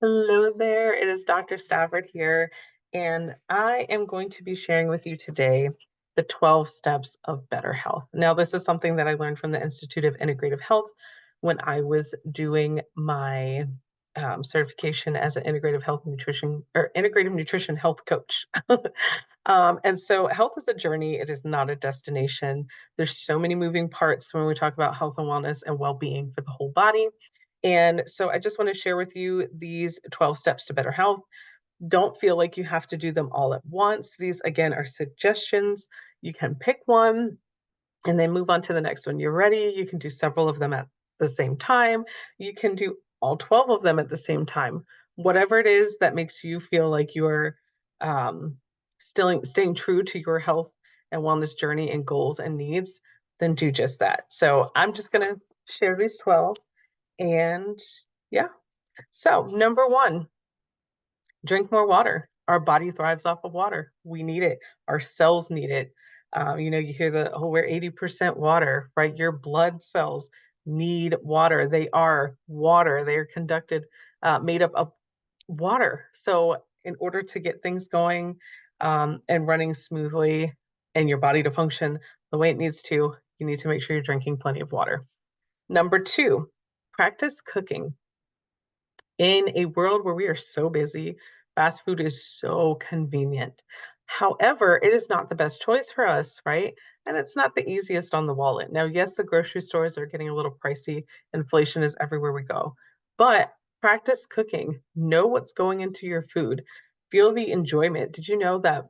Hello there, it is Dr. Stafford here, and I am going to be sharing with you today the 12 steps of better health. Now, this is something that I learned from the Institute of Integrative Health when I was doing my certification as an integrative health nutrition or integrative nutrition health coach. And so, health is a journey, it is not a destination. There's so many moving parts when we talk about health and wellness and well being for the whole body. And so I just want to share with you these 12 steps to better health. Don't feel like you have to do them all at once. These, again, are suggestions. You can pick one and then move on to the next one. You're ready. You can do several of them at the same time. You can do all 12 of them at the same time. Whatever it is that makes you feel like you're um, still staying true to your health and wellness journey and goals and needs, then do just that. So I'm just going to share these 12 and yeah. So, number one, drink more water. Our body thrives off of water. We need it. Our cells need it. You hear we're 80% water, right? Your blood cells need water. They are water. They are made up of water. So, in order to get things going and running smoothly and your body to function the way it needs to, you need to make sure you're drinking plenty of water. Number two, practice cooking. In a world where we are so busy, fast food is so convenient. However, it is not the best choice for us, right? And it's not the easiest on the wallet. Now, yes, the grocery stores are getting a little pricey. Inflation is everywhere we go. But practice cooking. Know what's going into your food. Feel the enjoyment. Did you know that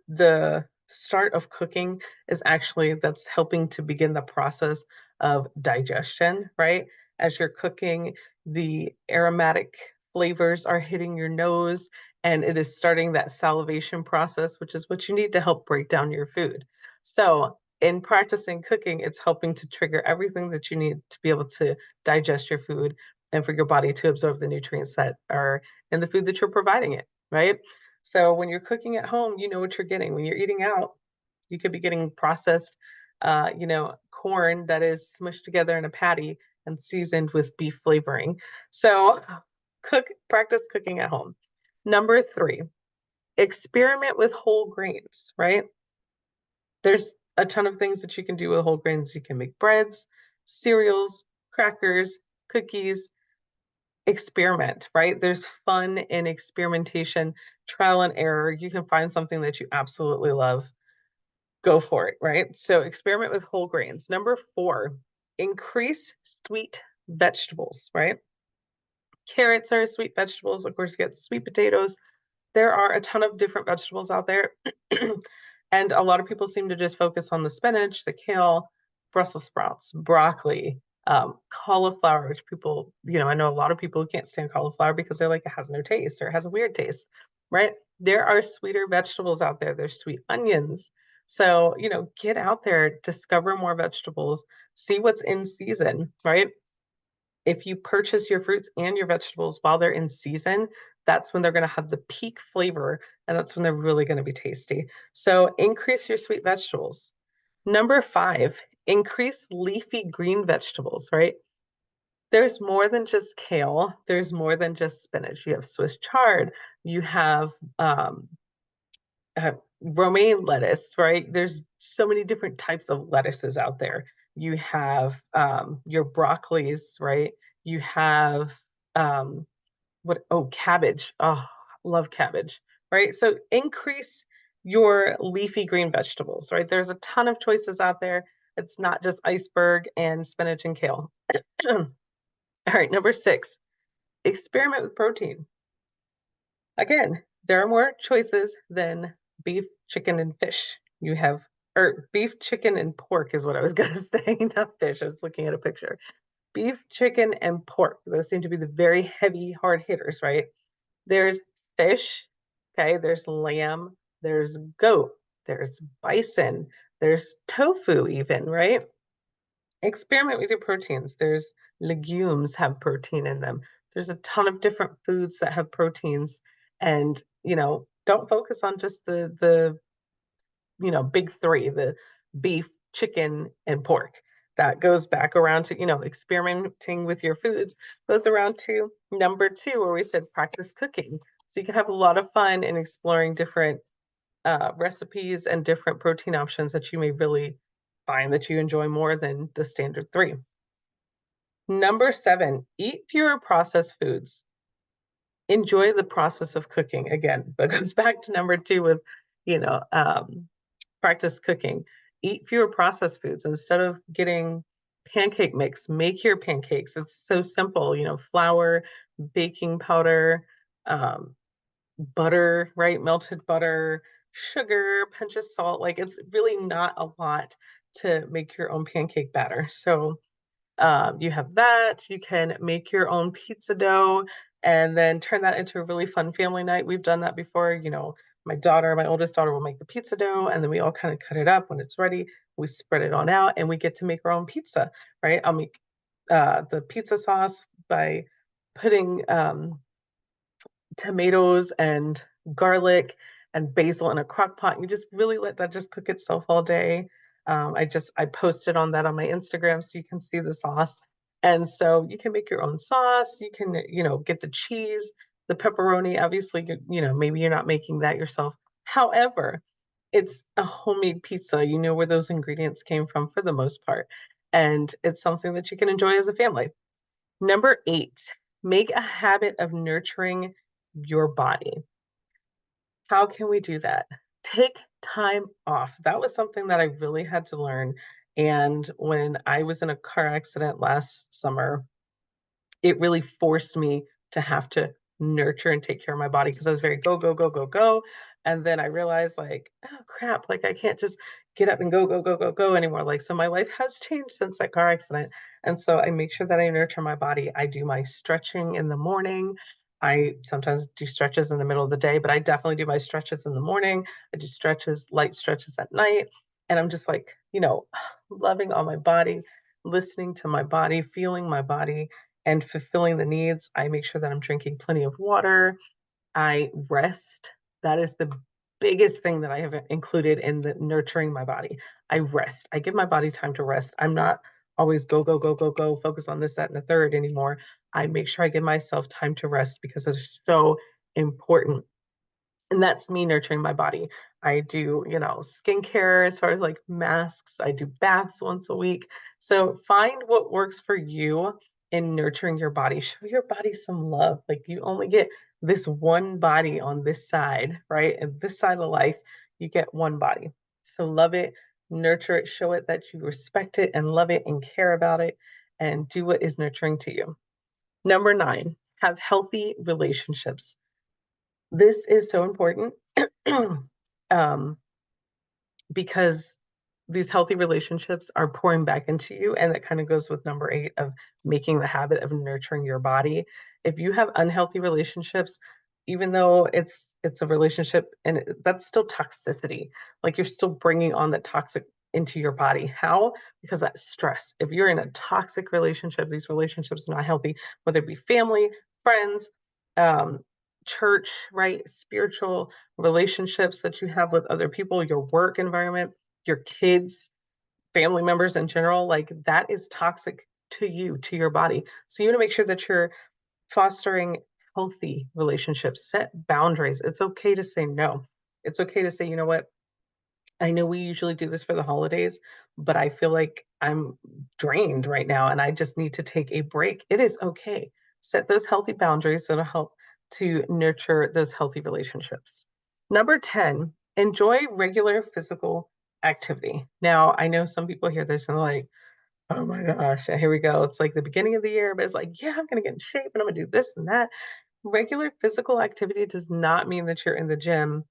the start of cooking is actually that's helping to begin the process of digestion, right? As you're cooking, the aromatic flavors are hitting your nose and it is starting that salivation process, which is what you need to help break down your food. So, in practicing cooking, it's helping to trigger everything that you need to be able to digest your food and for your body to absorb the nutrients that are in the food that you're providing it, right? So when you're cooking at home, you know what you're getting. When you're eating out, you could be getting processed, corn that is smushed together in a patty and seasoned with beef flavoring. So practice cooking at home. Number three, experiment with whole grains, right? There's a ton of things that you can do with whole grains. You can make breads, cereals, crackers, cookies, experiment, right? There's fun in experimentation, trial and error. You can find something that you absolutely love, go for it, right? So experiment with whole grains. Number four, increase sweet vegetables, right? Carrots are sweet vegetables. Of course, you get sweet potatoes. There are a ton of different vegetables out there. And a lot of people seem to just focus on the spinach, the kale, Brussels sprouts, broccoli, cauliflower, which people, I know a lot of people who can't stand cauliflower because they're like, it has no taste or it has a weird taste, right? There are sweeter vegetables out there. There's sweet onions. So, get out there, discover more vegetables, see what's in season, right? If you purchase your fruits and your vegetables while they're in season, that's when they're going to have the peak flavor and that's when they're really going to be tasty. So increase your sweet vegetables. Number five, increase leafy green vegetables, right? There's more than just kale. There's more than just spinach. You have Swiss chard. You have uh, romaine lettuce, right? There's so many different types of lettuces out there. You have your broccolis, right? You have um, cabbage. Oh, love cabbage, right? So increase your leafy green vegetables, right? There's a ton of choices out there. It's not just iceberg and spinach and kale. All right, number six, experiment with protein. Again, there are more choices than beef, chicken, and fish. You have, or beef, chicken, and pork is what I was going to say, not fish. I was looking at a picture. Beef, chicken, and pork. Those seem to be the very heavy, hard hitters, right? There's fish, okay? There's lamb, there's goat, there's bison, there's tofu, even, right? Experiment with your proteins. There's legumes have protein in them. There's a ton of different foods that have proteins, and don't focus on just the big three, the beef, chicken, and pork. That goes back around to, experimenting with your foods, goes around to number two, where we said practice cooking. So you can have a lot of fun in exploring different recipes and different protein options that you may really find that you enjoy more than the standard three. Number seven, eat fewer processed foods. Enjoy the process of cooking again, but goes back to number two with, you know, um, practice cooking. Eat fewer processed foods instead of getting pancake mix. Make your pancakes. It's so simple. Flour, baking powder, um, butter, right? Melted butter, sugar, pinch of salt. Like it's really not a lot to make your own pancake batter. So you have that. You can make your own pizza dough and then turn that into a really fun family night. We've done that before. My oldest daughter will make the pizza dough and then we all kind of cut it up when it's ready. We spread it on out and we get to make our own pizza, right? I'll make the pizza sauce by putting tomatoes and garlic and basil in a crock pot. You just really let that just cook itself all day. I posted on that on my Instagram so you can see the sauce. And so you can make your own sauce. You can, get the cheese, the pepperoni. Obviously, maybe you're not making that yourself. However, it's a homemade pizza. You know where those ingredients came from for the most part. And it's something that you can enjoy as a family. Number eight, make a habit of nurturing your body. How can we do that? Take time off. That was something that I really had to learn. And when I was in a car accident last summer, it really forced me to have to nurture and take care of my body because I was very go, go, go, go, go. And then I realized, like, oh crap, like I can't just get up and go, go, go, go, go anymore. Like, so my life has changed since that car accident. And so I make sure that I nurture my body. I do my stretching in the morning. I sometimes do stretches in the middle of the day, but I definitely do my stretches in the morning. I do stretches, light stretches at night. And I'm just like, loving on my body, listening to my body, feeling my body and fulfilling the needs. I make sure that I'm drinking plenty of water. I rest. That is the biggest thing that I have included in the nurturing my body. I rest. I give my body time to rest. I'm not always go, go, go, go, go, focus on this, that, and the third anymore. I make sure I give myself time to rest because it's so important, and that's me nurturing my body. I do, skincare as far as like masks. I do baths once a week. So find what works for you in nurturing your body. Show your body some love. Like you only get this one body on this side, right? And this side of life, you get one body. So love it, nurture it, show it that you respect it and love it and care about it and do what is nurturing to you. Number nine, have healthy relationships. This is so important um, because these healthy relationships are pouring back into you. And that kind of goes with number eight of making the habit of nurturing your body. If you have unhealthy relationships, even though it's a relationship and that's still toxicity, like you're still bringing on the toxic into your body. How? Because that's stress. If you're in a toxic relationship, these relationships are not healthy, whether it be family, friends, um, church, right? Spiritual relationships that you have with other people, your work environment, your kids, family members in general, like that is toxic to you, to your body. So you want to make sure that you're fostering healthy relationships, set boundaries. It's okay to say no. It's okay to say, you know what? I know we usually do this for the holidays, but I feel like I'm drained right now and I just need to take a break. It is okay. Set those healthy boundaries that'll help to nurture those healthy relationships. Number 10, enjoy regular physical activity. Now, I know some people hear this and they're like, oh my gosh, here we go. It's like the beginning of the year, but it's like, yeah, I'm going to get in shape and I'm going to do this and that. Regular physical activity does not mean that you're in the gym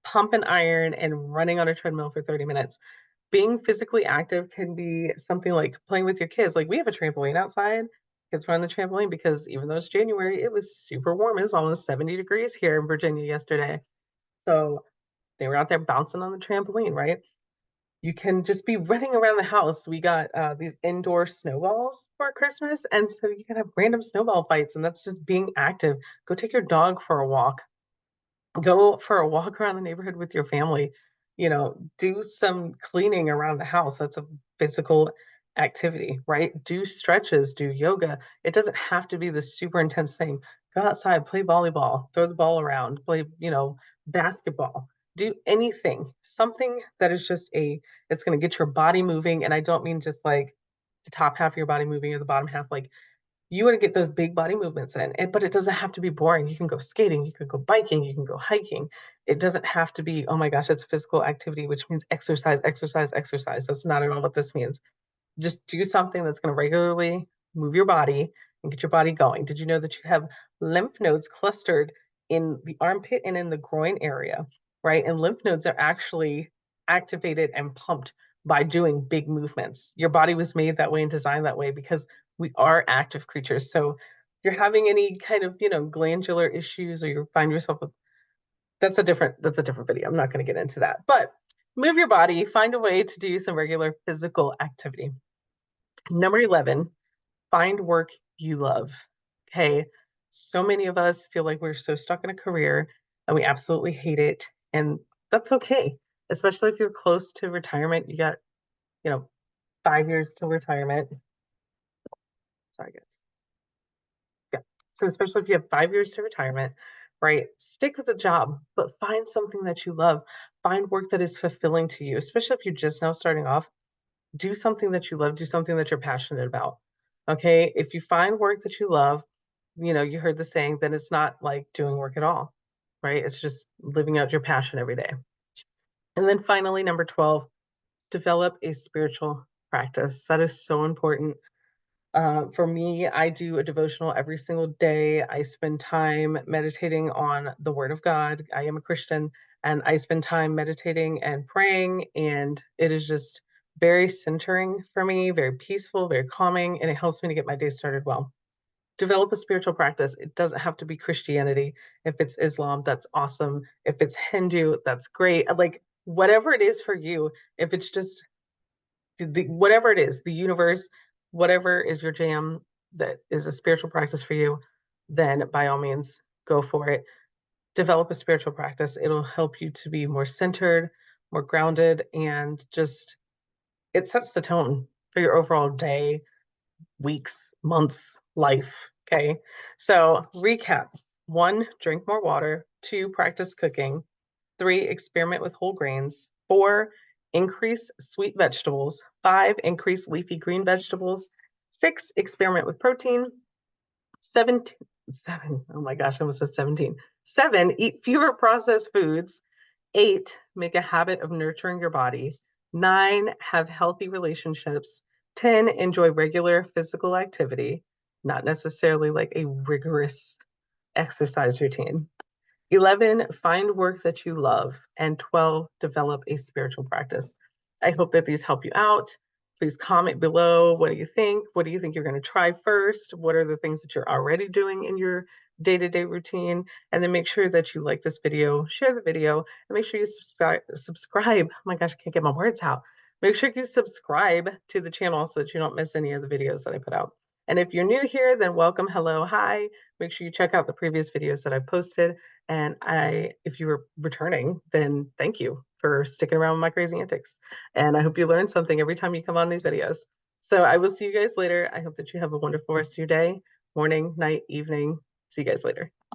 pump and iron and running on a treadmill for 30 minutes. Being physically active can be something like playing with your kids. Like we have a trampoline outside. Kids run the trampoline because even though it's January, it was super warm. It was almost 70 degrees here in Virginia yesterday. So they were out there bouncing on the trampoline, right? You can just be running around the house. We got these indoor snowballs for Christmas. And so you can have random snowball fights, and that's just being active. Go take your dog for a walk, go for a walk around the neighborhood with your family, do some cleaning around the house. That's a physical activity, right? Do stretches, do yoga. It doesn't have to be the super intense thing. Go outside, play volleyball, throw the ball around, play, basketball. Do anything, something that is just it's going to get your body moving. And I don't mean just like the top half of your body moving or the bottom half. Like you want to get those big body movements in, but it doesn't have to be boring. You can go skating, you can go biking, you can go hiking. It doesn't have to be, oh my gosh, it's physical activity, which means exercise, exercise, exercise. That's not at all what this means. Just do something that's going to regularly move your body and get your body going. Did you know that you have lymph nodes clustered in the armpit and in the groin area, right? And lymph nodes are actually activated and pumped by doing big movements. Your body was made that way and designed that way because we are active creatures. So if you're having any kind of, glandular issues or you find yourself with that's a different video. I'm not going to get into that. But move your body, find a way to do some regular physical activity. Number 11, find work you love. Okay. So many of us feel like we're so stuck in a career and we absolutely hate it. And that's okay, especially if you're close to retirement. You got, you know, 5 years till retirement. Sorry, guys. Yeah. So, especially if you have 5 years to retirement, right? Stick with the job, but find something that you love. Find work that is fulfilling to you, especially if you're just now starting off. Do something that you love, do something that you're passionate about. Okay. If you find work that you love, you heard the saying, then it's not like doing work at all, right? It's just living out your passion every day. And then finally, number 12, develop a spiritual practice. That is so important. For me, I do a devotional every single day. I spend time meditating on the Word of God. I am a Christian, and I spend time meditating and praying, and it is just very centering for me, very peaceful, very calming, and it helps me to get my day started well. Develop a spiritual practice. It doesn't have to be Christianity. If it's Islam, that's awesome. If it's Hindu, that's great. Like whatever it is for you, if it's just whatever it is, the universe, whatever is your jam that is a spiritual practice for you, then by all means go for it. Develop a spiritual practice. It'll help you to be more centered, more grounded, and just it sets the tone for your overall day, weeks, months, life. Okay. So, recap: one, drink more water. Two, practice cooking. Three, experiment with whole grains. Four, increase sweet vegetables. Five, increase leafy green vegetables. Six, experiment with protein. 17, seven, oh my gosh, I almost said 17. Seven, eat fewer processed foods. Eight, make a habit of nurturing your body. Nine, have healthy relationships. 10, enjoy regular physical activity, not necessarily like a rigorous exercise routine. 11, find work that you love. And 12, develop a spiritual practice. I hope that these help you out. Please comment below. What do you think? What do you think you're going to try first? What are the things that you're already doing in your day-to-day routine? And then make sure that you like this video, share the video, and make sure you subscribe. Oh my gosh, I can't get my words out. Make sure you subscribe to the channel so that you don't miss any of the videos that I put out. And if you're new here, then welcome, hello, hi. Make sure you check out the previous videos that I've posted. And if you were returning, then thank you for sticking around with my crazy antics. And I hope you learn something every time you come on these videos. So I will see you guys later. I hope that you have a wonderful rest of your day, morning, night, evening. See you guys later.